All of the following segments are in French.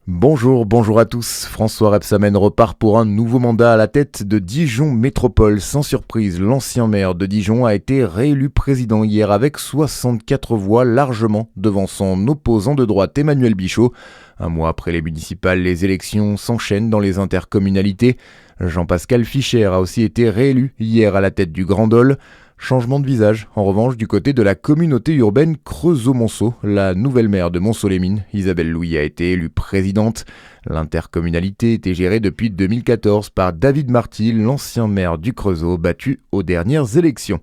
Bonjour à tous. François Rebsamen repart pour un nouveau mandat à la tête de Dijon Métropole. Sans surprise, l'ancien maire de Dijon a été réélu président hier avec 64 voix, largement devant son opposant de droite Emmanuel Bichot. Un mois après les municipales, les élections s'enchaînent dans les intercommunalités. Jean-Pascal Fischer a aussi été réélu hier à la tête du Grand Dol. Changement de visage, en revanche, du côté de la communauté urbaine Creusot-Monceau. La nouvelle maire de Monceau-les-Mines, Isabelle Louis, a été élue présidente. L'intercommunalité était gérée depuis 2014 par David Marty, l'ancien maire du Creusot, battu aux dernières élections.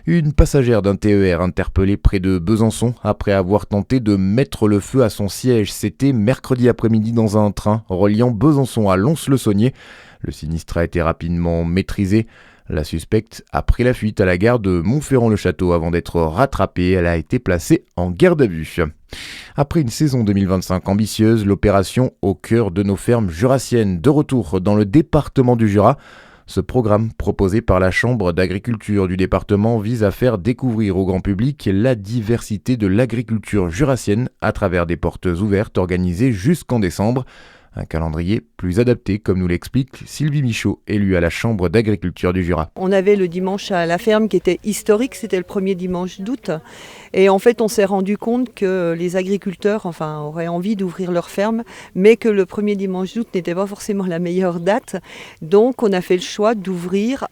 Une passagère d'un TER interpellée près de Besançon après avoir tenté de mettre le feu à son siège. C'était mercredi après-midi dans un train reliant Besançon à Lons-le-Saunier. Le sinistre a été rapidement maîtrisé. La suspecte a pris la fuite à la gare de Montferrand-le-Château avant d'être rattrapée. Elle a été placée en garde à vue. Après une saison 2025 ambitieuse, l'opération Au cœur de nos fermes jurassiennes de retour dans le département du Jura. Ce programme proposé par la Chambre d'agriculture du département vise à faire découvrir au grand public la diversité de l'agriculture jurassienne à travers des portes ouvertes organisées jusqu'en décembre. Un calendrier plus adapté, comme nous l'explique Sylvie Michaud, élue à la Chambre d'agriculture du Jura. On avait le dimanche à la ferme qui était historique, c'était le premier dimanche d'août. Et en fait, on s'est rendu compte que les agriculteurs auraient envie d'ouvrir leur ferme, mais que le premier dimanche d'août n'était pas forcément la meilleure date. Donc, on a fait le choix d'ouvrir,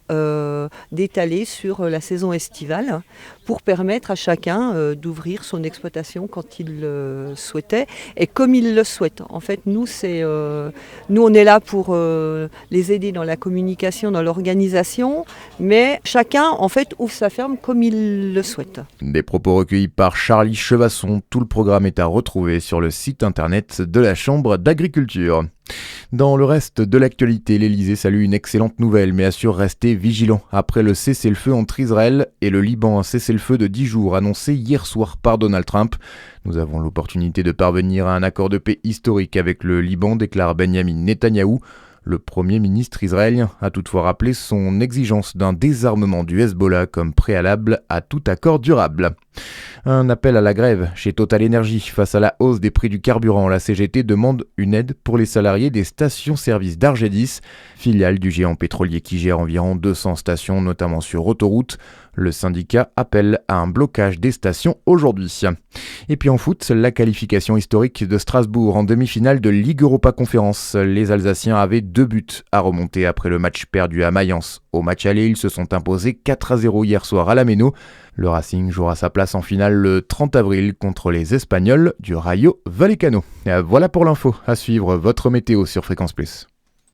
d'étaler sur la saison estivale pour permettre à chacun d'ouvrir son exploitation quand il le souhaitait et comme il le souhaite. En fait, nous, on est là pour les aider dans la communication, dans l'organisation, mais chacun, en fait, ouvre sa ferme comme il le souhaite. Des propos recueillis par Charlie Chevasson. Tout le programme est à retrouver sur le site internet de la Chambre d'agriculture. Dans le reste de l'actualité, l'Elysée salue une excellente nouvelle, mais assure rester vigilant après le cessez-le-feu entre Israël et le Liban, un cessez-le-feu de 10 jours annoncé hier soir par Donald Trump. Nous avons l'opportunité de parvenir à un accord de paix historique avec le Liban, déclare Benjamin Netanyahou. Le Premier ministre israélien a toutefois rappelé son exigence d'un désarmement du Hezbollah comme préalable à tout accord durable. Un appel à la grève chez Total Energy face à la hausse des prix du carburant. La CGT demande une aide pour les salariés des stations-service d'Argedis, filiale du géant pétrolier qui gère environ 200 stations, notamment sur autoroute. Le syndicat appelle à un blocage des stations aujourd'hui. Et puis en foot, la qualification historique de Strasbourg en demi-finale de Ligue Europa Conférence. Les Alsaciens avaient 2 buts à remonter après le match perdu à Mayence. Au match aller, ils se sont imposés 4-0 hier soir à la Méno. Le Racing jouera sa place en finale le 30 avril contre les Espagnols du Rayo Vallecano. Voilà pour l'info. À suivre votre météo sur Fréquence Plus.